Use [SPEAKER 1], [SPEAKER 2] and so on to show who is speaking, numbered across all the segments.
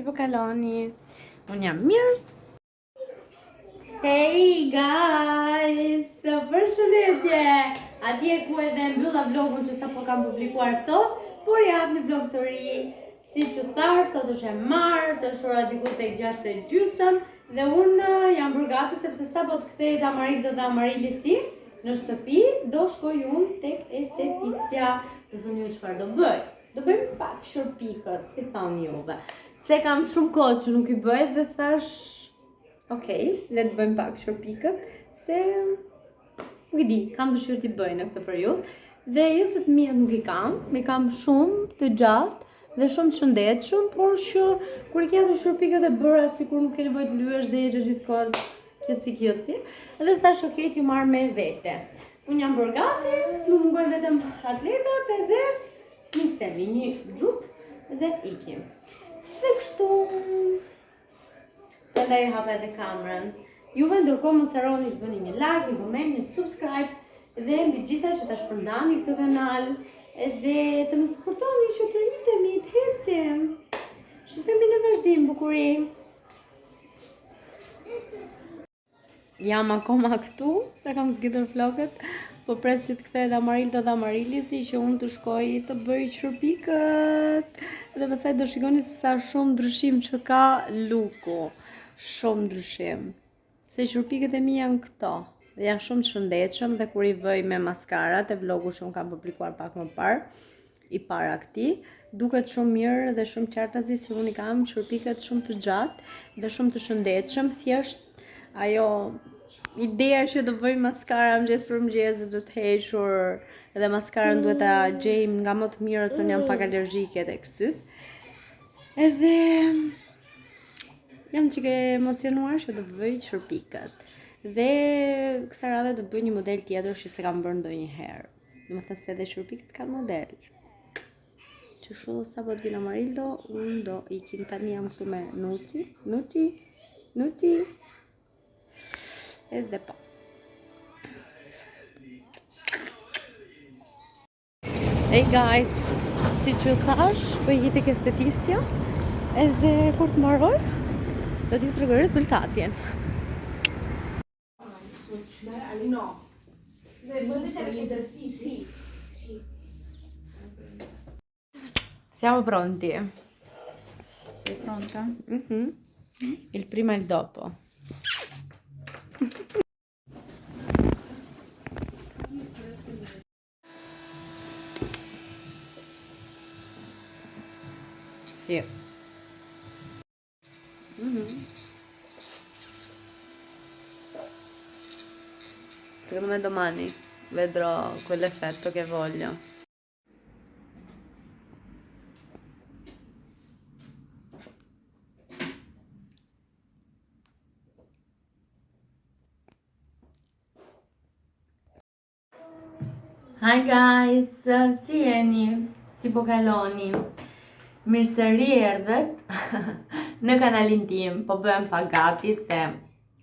[SPEAKER 1] po kaloni? Unë jam mirë. Hey guys! Përshëndetje! Atje ku edhe mbylla vlogun që sapo kam publikuar sot, por jap një vlog të ri. Si që thash, sot është e martë, është ora diku tek 6:30 dhe unë jam bërë gati sepse sapo të kthej Damarilo dhe Amarili në shtëpi, do shkoj unë tek estetistja. Do thoni ju çfarë do bëj? Do bëjmë pak shërpikët, si thoni juve. Se kam shumë kohë që nuk i bëj dhe thash, okej, le të bëjmë pak shërpikët, se nuk i di, kam dëshirë t'i bëj në këtë periudhë. Dhe jo se të mia nuk i kam shumë të gjatë dhe shumë të shëndetshëm, por që kur i ke ato shërpikët e bëra sikur nuk ke nevojë të lyesh dhe je gjithkohë kjoci. Dhe thash, okej, t'ju marr me vete. Unë jam bërë gati, nuk mungojnë vetëm atletat edhe nisemi një gjup dhe ikim. Dhe kështu, prandaj e hap edhe kamerën. Juve ndërkohë mos harroni të bëni një like, një comment, një subscribe dhe mbi gjitha që ta shpërndani këtë kanal edhe të më suportoni që të rritemi, të ecim. Shifemi në vazhdim, bukuri. Jam akoma këtu, se kam zgjitur flokët, po pres që të kthehet Damarilo dhe Amarili që unë të shkoj të bëj shërpikët. Dhe pastaj do shikoni se sa shumë ndryshim që ka luku. Shumë ndryshim. Se shërpikët e mia janë këto. Dhe janë shumë të shëndetshëm dhe kur i vëj me maskarat e vlogu që unë kam publikuar pak më parë, i para këtij, duket shumë mirë dhe shumë qartazi se unë i kam shërpikët shumë të gjatë dhe shumë të shëndetshëm, thjesht ajo ideja që do bëj maskara mëngjes për mëngjes dhe do të hequr edhe maskarën duhet ta gjejmë nga më të mirët se jam pak alergjike tek syt. Edhe jam çike emocionuar që do bëj shërpikët. Dhe kësaj radhe do bëj një model tjetër që s'e kam bërë ndonjëherë. Domethënë se edhe shërpikët kanë model. Kështu sapo të vinë Amarilo, unë do ikim tani jam këtu me Nuci. Edhe po. Hey guys, si që thash, për jeti ke estetistja, edhe kur të mbaroj, do t'ju tregoj rezultatin. Siamo pronti?
[SPEAKER 2] Sei pronta?
[SPEAKER 1] Il prima e il dopo. Sì. Secondo me domani vedrò quell'effetto che voglio. Hi guys, si jeni? Si po kaloni? Mirë se rierdhët në kanalin tim, po bëhem pak gati se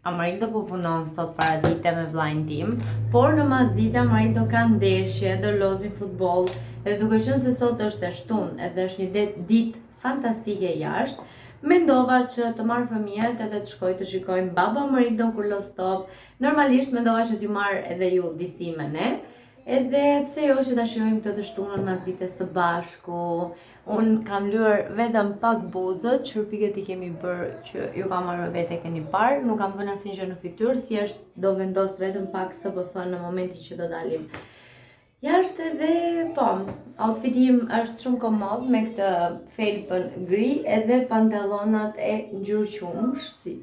[SPEAKER 1] Amarilo po punon sot paradite me vllajin tim, por në masdite Amarilo ka ndeshje, do lozi futboll, edhe duke qenë se sot është e shtunë edhe është një ditë fantastike jashtë, mendova që të marr fëmijët edhe të shkoj të shikojmë baba Amarilo kur los top. Normalisht mendova që t'ju marr edhe ju disi me ne. Edhe pse jo që ta shijojmë këtë të shtunën mas ditës së bashku. Unë kam lyer vetëm pak buzët, shërpikët i kemi bërë që ju kam marrë vete keni parë, nuk kam vënë asnjë gjë në fytyrë, thjesht do vendos vetëm pak SPF në momentin që do dalim jashtë. Edhe po, outfiti im është shumë komod me këtë felpën gri edhe pantallonat e ngjyrë qumsh, si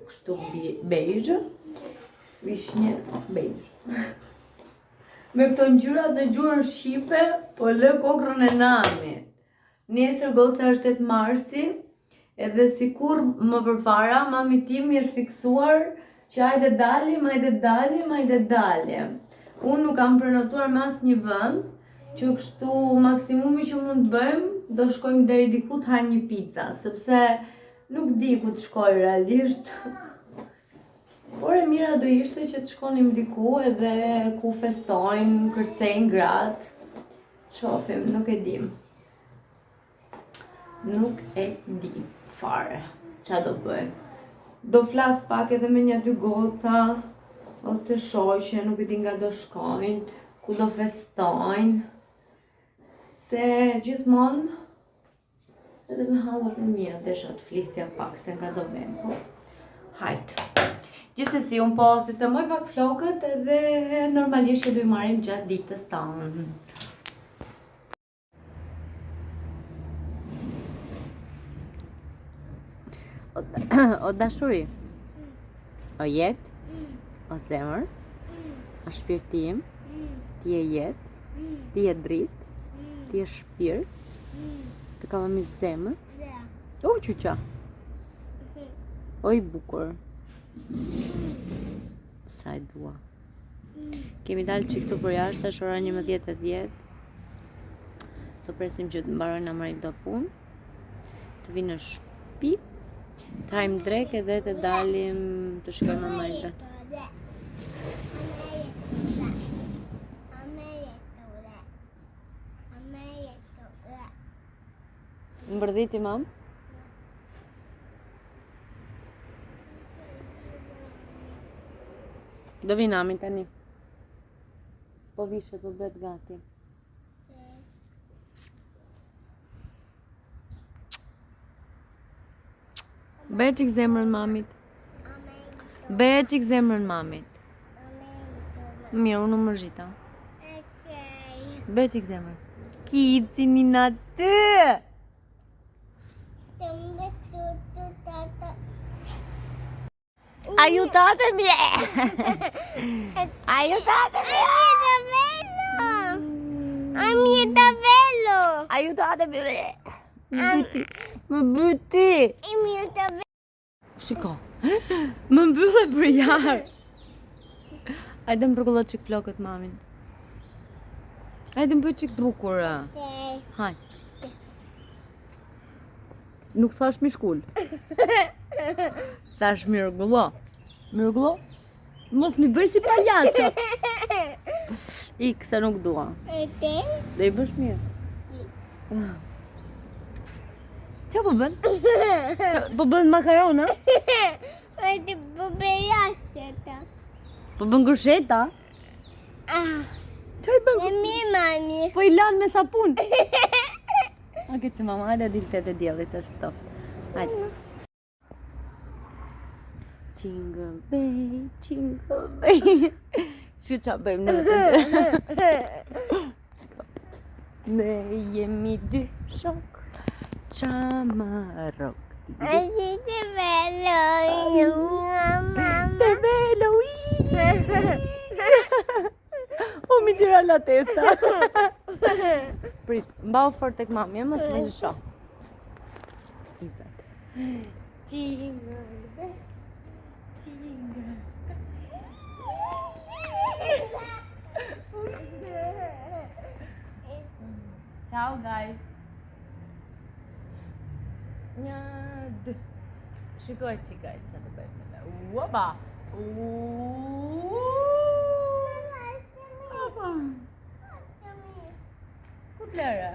[SPEAKER 1] kështu beige, vishnje beige. Me këto ngjyrat në gjuhën shqipe, po lë kokrën e nanit. Nesër goca është 8 marsi, edhe sikur më përpara, mami tim mi është fiksuar që hajde dalim. Unë nuk kam prenotuar me asnjë vend, që kështu maksimumi që mund të bëjmë, do shkojmë deri diku të hajmë një pica, sepse nuk di ku të shkoj realisht. Por e mira do ishte që të shkonim diku edhe ku festojnë, kërcejnë gratë. Shofim, nuk e di. fare. Qa do bëj? Do flas pak edhe me 1-2 goca, ose shoqe, nuk e di nga do shkojnë, ku do festojnë. Se gjithmonë edhe me hallat e mia desha të flisja pak se nga do vem, po. Hajt. Gjithsesi, unë po sistemoj pak flokët edhe normalisht që do i marrim gjatë ditës tonë. O dashuri, o jetë, o zemër, o shpirtim, ti e jetë, ti e dritë, ti e shpirt, të kam mi zemër. O qyqa, o i bukur. Sa i dua. Kemi dalë që këtu për jashtë, është ora 11:10. Të presim që të mbarojnë Amarildo punë, të vinë në shtëpi, të hajmë drek edhe të dalim të shkojmë Amarildo. Më bërdhiti, mam? Do vi nami tani. Po vishet, po bëhet gati. Bëhe qik zemrën mamit. Bëhe qik zemrën mamit. Mirë, unë më rëgjita. Bëhe qik zemrën. Kici nina të! Aiutatemi! Aiutatemi!
[SPEAKER 3] Mio tabello!
[SPEAKER 1] Aiutatemi! Më bëti!
[SPEAKER 3] Il mio tabello!
[SPEAKER 1] Shiko, më mbyllë për jashtë. Hajde më përgullo qik flokët mamin. Hajde më bëj qik bukur. Hajde. Nuk thash mi shkull. Thash mirëgullo. Mirëgullo? Mos mi bëj si pajaço. Ik, se nuk dua. Dhe i bësh mirë. Qa po bën? Po bën makarona?
[SPEAKER 3] Po bejasheta.
[SPEAKER 1] Po bën gërsheta? Qa i bën?
[SPEAKER 3] E mi mami.
[SPEAKER 1] Po i lanë me sapun. Oke që mama, hajde dilte të djeli se shpëtoft. Hajde. Jingle bell, jingle bell. Shu qa bëjmë në të ne jemi dy shok, qa ma rok.
[SPEAKER 3] Así te velo, mamma.
[SPEAKER 1] Te velo, o mi gjira la testa. Prit, mbau fort tek mami, mos më lësho. Izat. Jingle bell, jingle. Ciao guys. Një, dë. Shikoj që guys që të bëjmë në uaba. Uaba. Ku të lërë?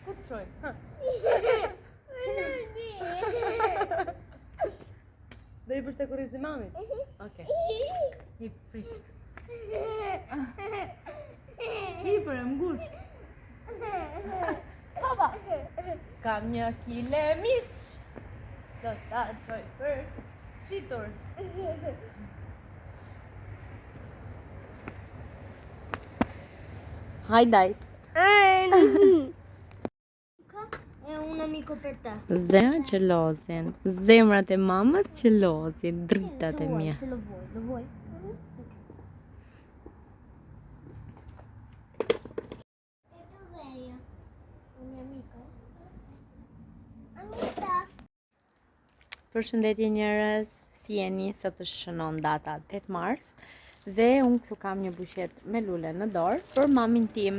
[SPEAKER 1] Ku të qojnë? Do i përshte kurizi mamit? Oke. I prit. I për e mgush. Papa! Kam një kile mish. Do ta qoj për shitur. Hi guys.
[SPEAKER 3] È un amico per te.
[SPEAKER 1] Zemra që losin. Zemrat e mamës që losin. Dritat e mia.
[SPEAKER 3] Se lo vuoi. Un mio amico. Amica.
[SPEAKER 1] Përshëndetje njerëz, si jeni? Sot është shënon data 8 mars dhe unë këtu kam një bushet me lule në dorë për mamin tim.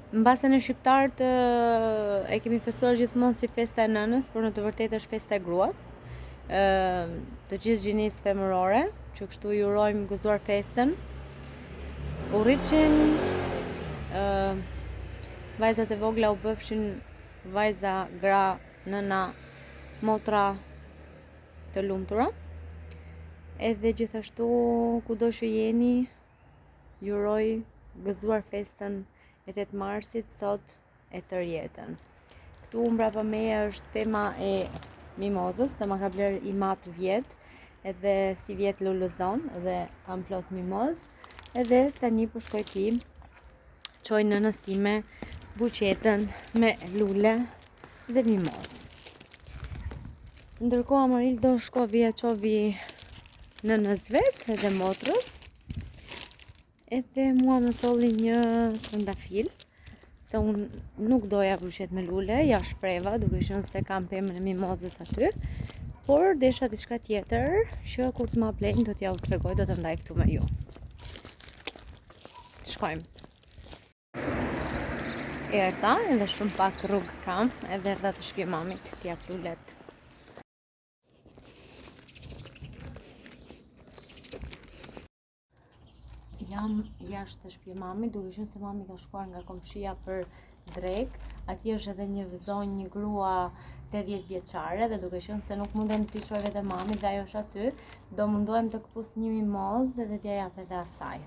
[SPEAKER 1] Mbase në shqiptarët e kemi festuar gjithmonë si festa e nënës, por në të vërtetë është festa e gruas. Të gjithë gjinisë femërore që kështu ju urojmë gëzuar festën. Urriçin, vajzat e vogla u bëfshin vajza, gra, nëna, motra të lumtura. Edhe gjithashtu kudo që jeni, ju uroj gëzuar festën e 8 marsit sot e tërë jetën. Këtu mbrapa meje është pema e mimozës, dhe ma ka bler i matë vjetë, edhe si vjetë lullëzon, dhe kam plot mimoz, edhe tani po shkoj ti qoj nënës time buqetën me lule dhe mimoz. Ndërkohë Amarildo shkovi e qovi nënës vetë edhe motrës, edhe mua më solli një trëndafil, se unë nuk doja buqet me lule, ja shpreva, duke qenë se kam pemën e mimozës aty, por desha diçka tjetër që kur të ma blejnë do t'ja u tregoj, do të ndaj këtu me ju. Shkojmë. Erdha, edhe shumë pak rrugë kam, edhe erdha të shtëpia mamit t'ja lulet. Jam jashtë të shtëpia mamit, duke qenë se mami ka shkuar nga komshia për drek. Atje është edhe një vëzonjë, një grua 80 vjeçare, dhe duke qenë se nuk mundem t'i çoj vetë mamit dhe ajo është aty, do mundohem të këpus një mimoz dhe t'ja jap edhe asaj.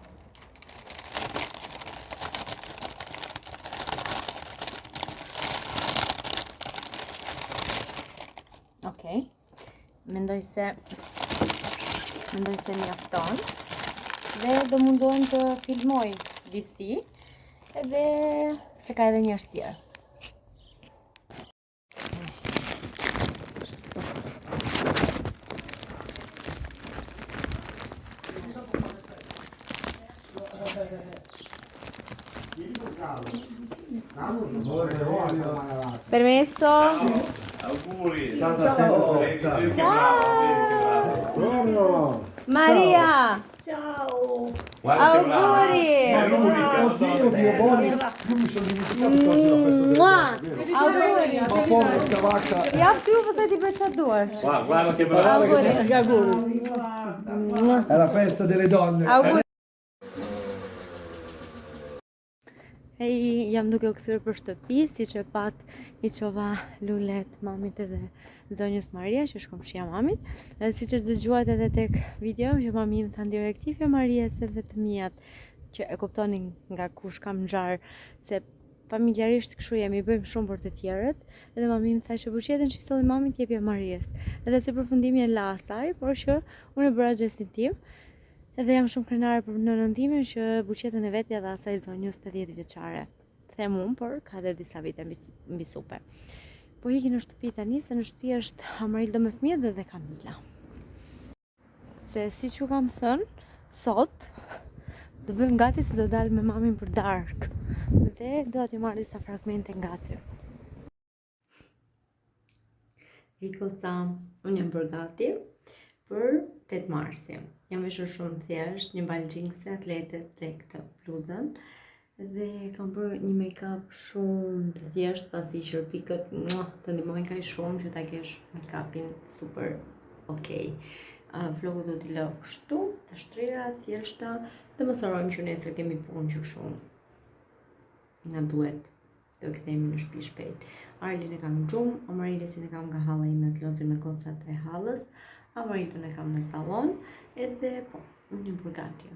[SPEAKER 1] Okej. Mendoj se mjafton. Dhe do mundohem të filmoj disi, edhe se ka edhe njerëz tjerë. Permesso?
[SPEAKER 4] Auguri!
[SPEAKER 1] Ciao! Maria! Auguri!
[SPEAKER 4] È l'unica!
[SPEAKER 5] Io mi sono dimenticato che oggi è la festa delle donne, vero?
[SPEAKER 1] Auguri!
[SPEAKER 5] Ma povera vacca.
[SPEAKER 1] Jap ty pëse ti përçaduash.
[SPEAKER 4] Guarda che bravo!
[SPEAKER 5] È la festa delle donne.
[SPEAKER 1] Auguri! Hej, jam duke u kthyer për shtëpi, siç e pat i çova lulet mamit edhe zonjës Maria, që është komshia mamit. Edhe siç e dëgjuat edhe tek video, që mami im tha direktive Marias edhe të mijat, që e kuptonin nga kush kam ngjar, se familjarisht kështu jemi, bëjmë shumë për të tjerët. Edhe mami im tha që buqetën që solli mamit jepja Marias. Edhe si përfundimi e la asaj, por që unë e bëra gestin tim. Edhe jam shumë krenare për nënën time që buqetën e vetja dhe asaj zonjës 80 vjeçare. Them unë, por ka dhe disa vite mbi supe. Po iki në shtëpi tani, se në shtëpi është Amarildo me fëmijët dhe Kamila. Se si që kam thënë, sot do bëjmë gati se do dalë me mamin për darkë. Dhe do t'ju marrë disa fragmente nga ty. Ikoca, unë jam bërë gati për 8 marsi. Jam veshur shumë thjesht, një bal xhinse, atletet dhe këtë bluzën. Dhe kam bërë një make-up shumë të thjesht, pasi që pikët të ndihmojnë kaq shumë që ta kesh make-upin super okej. Vlogu do t'i lë kështu, të shtrira, thjeshta, dhe mos harrojmë që nesër kemi punë që kështu na duhet të kthehemi në shtëpi shpejt. Arlin e kam në gjumë, Amarilesin e kam nga halla ime të lozur me kocat e hallës. Amarilton e kam në salon, edhe po, unë jam bërë gati.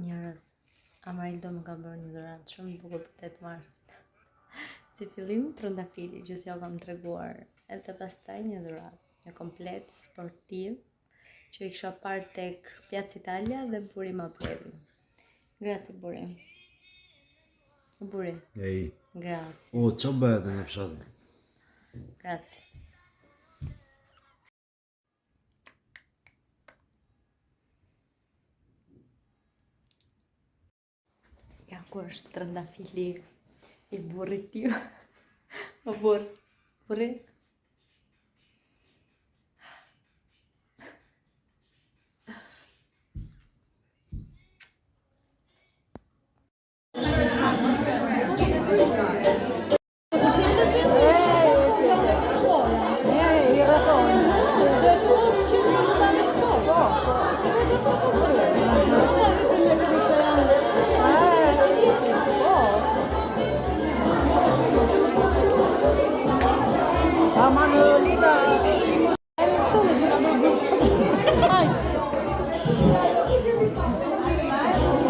[SPEAKER 1] Njerëz, Amarildo më ka bërë një dhuratë shumë bukur për 8 mars. Si fillim trëndafili që s'ja kam treguar, edhe pastaj një dhuratë, një komplet sportiv që i kisha parë tek Piazza Italia dhe buri ma plevi. Grazie buri. Buri.
[SPEAKER 5] Ehi.
[SPEAKER 1] Grazie.
[SPEAKER 5] Oh, ciao bella, ne fshat.
[SPEAKER 1] Grazie. Ja ku është trëndafili i burrit tim. O burr, Prit.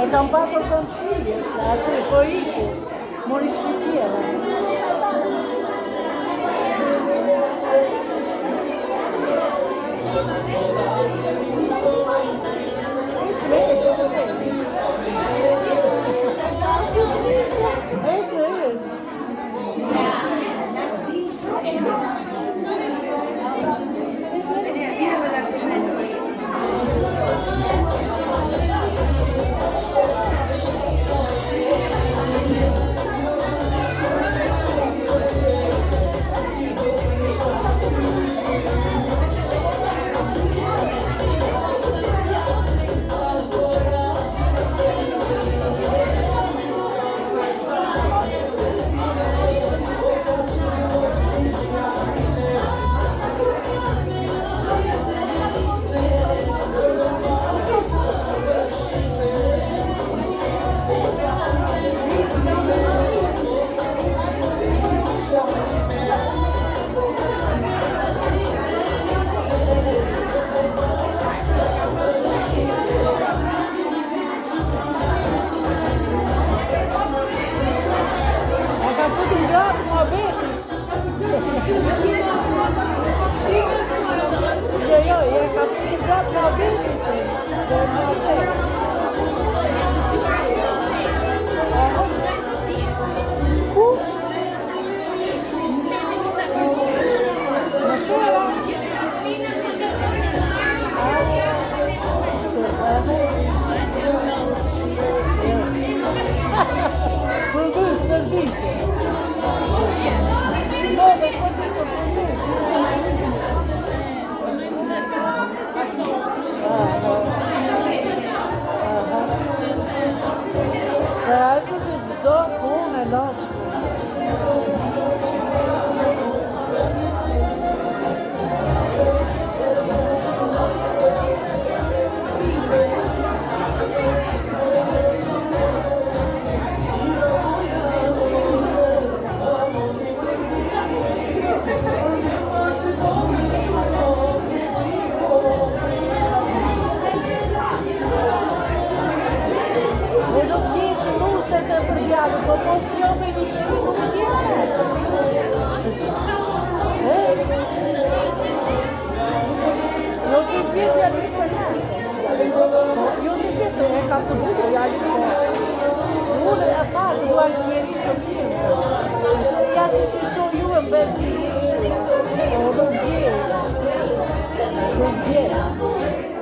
[SPEAKER 5] E kam patur konsilje, aty po iku, mori shpitjera.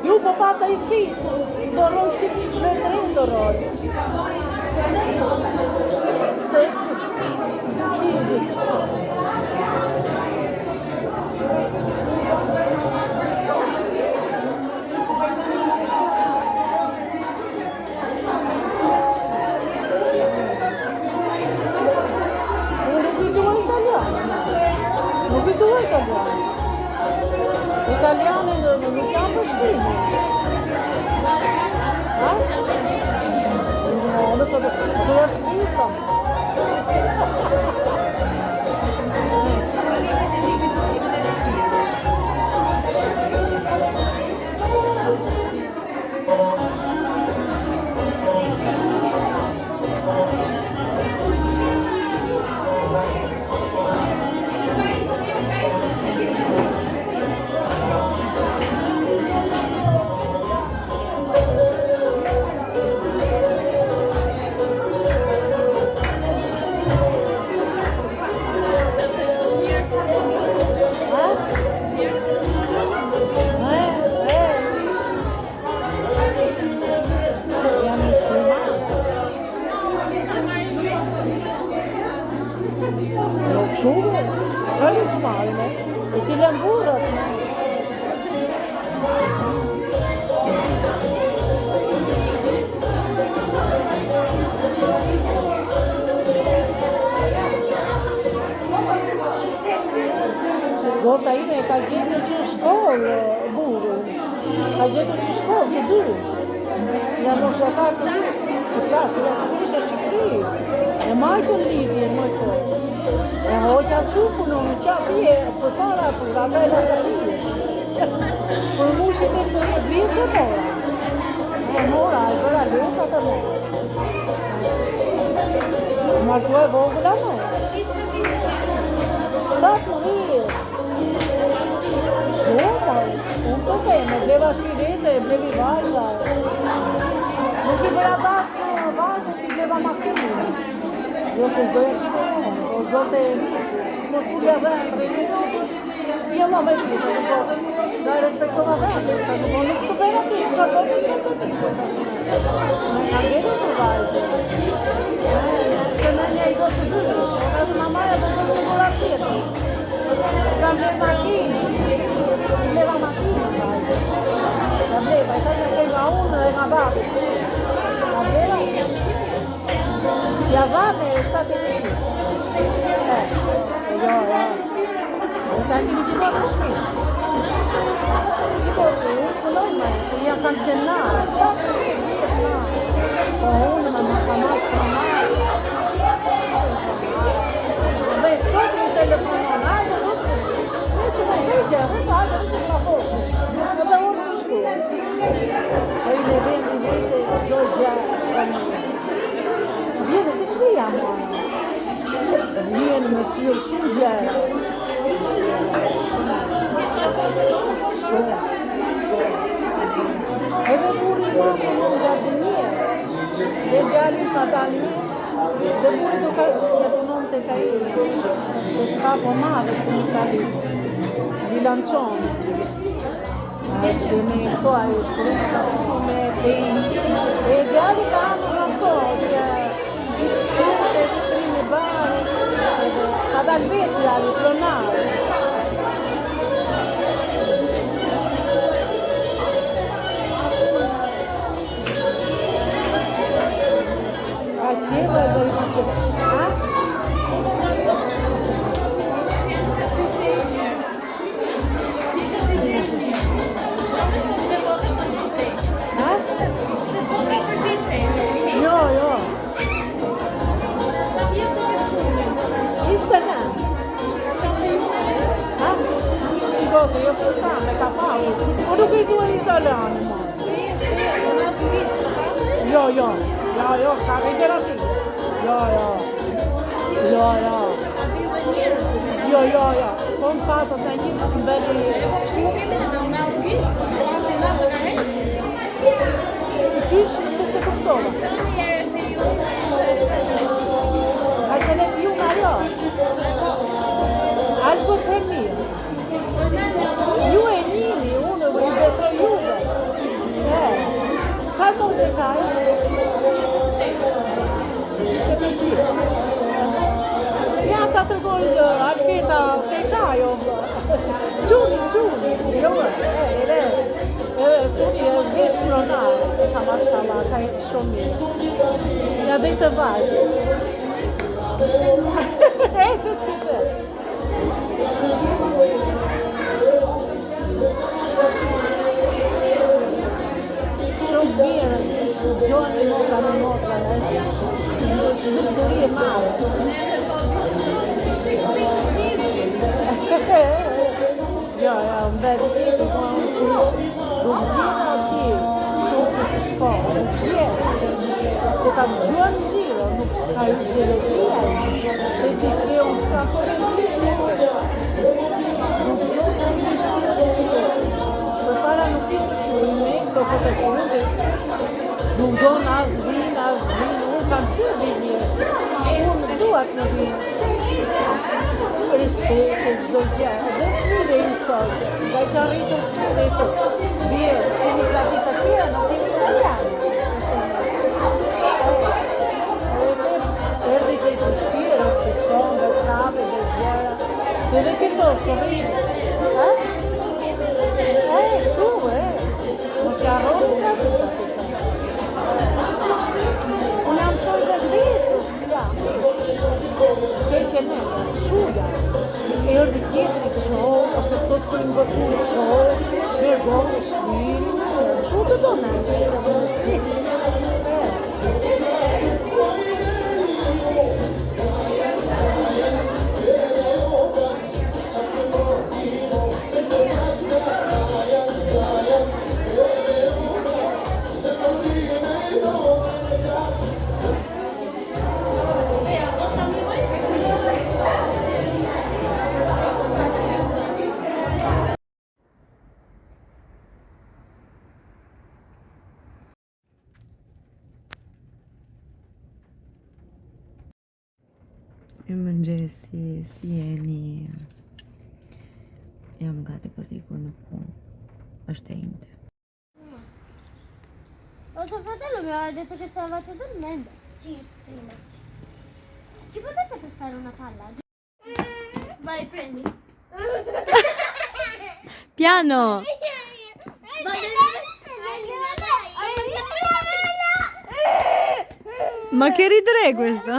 [SPEAKER 5] Ju po pata I fisu, doroj si me 3 doroj. Italiani non mi chiamo Spini. No, non so dove finisco. Goca ime e ka gjetur që në shkollë, burrin. Ka gjetur që në shkollë, të dy. Janë ushtatar të dy. Të plashtë, të ishte Shqipëri. E majtën lidhje, moj po. E hoqa qupën, në qatë je, për para, për ata e lokalije. Për mu që të 10 vjetë që mora. E mora, e bëra lesa të mora. Martu e vogëla me. Tatë më rrë. Shumë, unë të te, me bleva shpirete, blevi vajza. Nuk i bëra dasë në vajtë si bleva makinë. Jo se zoja të shkonë, o zote mos pulja dhe në rejtë. Jo më me pite, da e respektova dhe, nuk të bëra të shkonë, që të me ka gjetë të vajtë. Se në një i do të dhërë, ka të mamaja dhe të të mëra tjetë. Kam bleva makinë, bleva makinë në vajtë. Ka bleva, e të në ke nga unë dhe nga babë. Ka bleva ja dame, state lì. Jo. E të anche di tipo così. Tipo, noi ma io cancellare. Uno ma non fa mai. Beh, sotto il telefono, invece non vedi, non vado, non c'è la foto. Non devo più. E ne vedi, già. Viene che sfidiamo. Viene Monsieur Scindiera. E ve pure il nome da venire. E già lì fatali. De pure tu non te fai. C'è scappo male come lì. Di lancione. Se ne poi frutta come e già lì vanno un po'. Ad Albetia, di Tronale. Faceva il io sono stata capace, ma non vedo in italiano, ma. Io, sta a vedere qui. Io, comprato tanti belli. Giusto, se portava. Ma ce n'è più, Mario? Algo c'è mio. Ju e njini, unë i besoj juve. Qa do që ka e? 25. Ja ta të regoj alketa ke ka jo. Quni, jo edhe quni e vetë pronare. Ka mashala, ka e të shumë mirë. Ja dhe të vajtë. E që që. Shumë bjerë, gjoni motra në motra, zhëtëri e mare. Jo, më vetë qitë, rrugëgjina ati, shumë që të shkohë, që ka gjoni gjiro, nuk ka ju gjelotia, se ti kreo në shkakore nuk ishte që i me këto fotokurve, nuk do në asë vinë, unë kam që vinje, unë duat në vinë. Rispetto, çdo gjë, dhe sfide i sot, nga që arritur të dhe bjerë, kemi kapita tjera, nuk kemi italiane. Erdi që i të shpire, respekton, dhe kape, dhe gjera, dhe këto, shërrinë. Shumë, mos që arroni ka të unë jam shumë dhe ndesës, ja. Che ce n'è, sciuga, erdhi tjetëri të shohë, ose të të mbërku të shohë, vergonë, shkrini, shu të do me,
[SPEAKER 1] Mëngjesi, si jeni? Jam gati për t'ikur në punë. Është e inte.
[SPEAKER 3] O tuo fratello mi aveva detto che stavate dormendo. Sì, prima. Ci potete prestare una palla? Vai, prendi.
[SPEAKER 1] Piano! Ma che ridere è questo?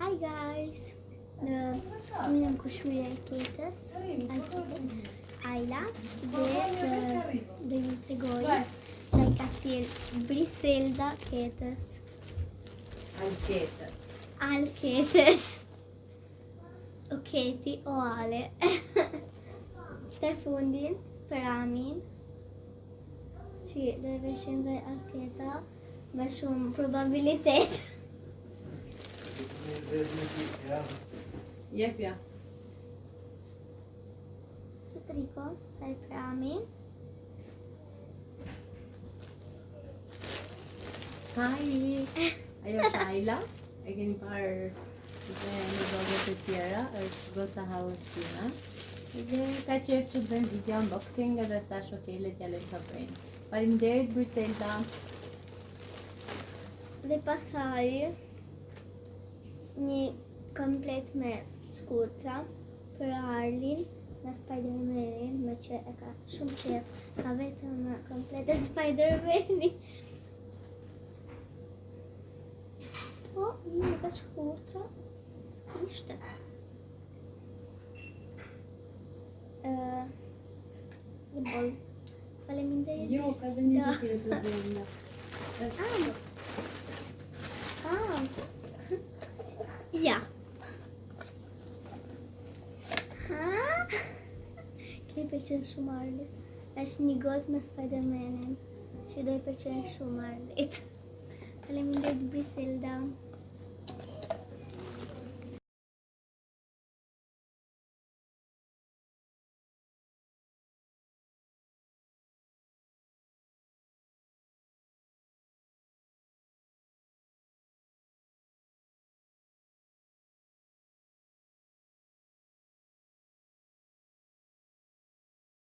[SPEAKER 3] Hi guys. Unë jam kushmira e Ketës, Ajla, dhe do ju tregoj çaj ka sjell Briselda Ketës. Al Ketës. O Keti, o Ale. Të fundin për Amin, që do e veshin dhe Alketa me shumë probabilitet.
[SPEAKER 1] Jepja.
[SPEAKER 3] Që të riko, saj për Amin.
[SPEAKER 1] Hi! Ajo është Ajla. E keni parë dhe në vloget e tjera, është goca Haustina. Dhe ka qef që të bëjmë video unboxing edhe thash okej, le t'ja lëm shoprin. Faleminderit Briselda.
[SPEAKER 3] Dhe pasaj një komplet me shkurtra për Arlin me Spider-Manin, me që e ka shumë qef, ka vetëm në komplet e Spider-Manin. Po, një ka shkurtra, s'kishte. Dhe bol, faleminderit Briselda.
[SPEAKER 1] Tjetër të
[SPEAKER 3] Ja. Kjo I pëlqen shumë Arlit. Është një gotë me Spider-Manin, që do I pëlqen shumë Arlit. Faleminderit Briselda.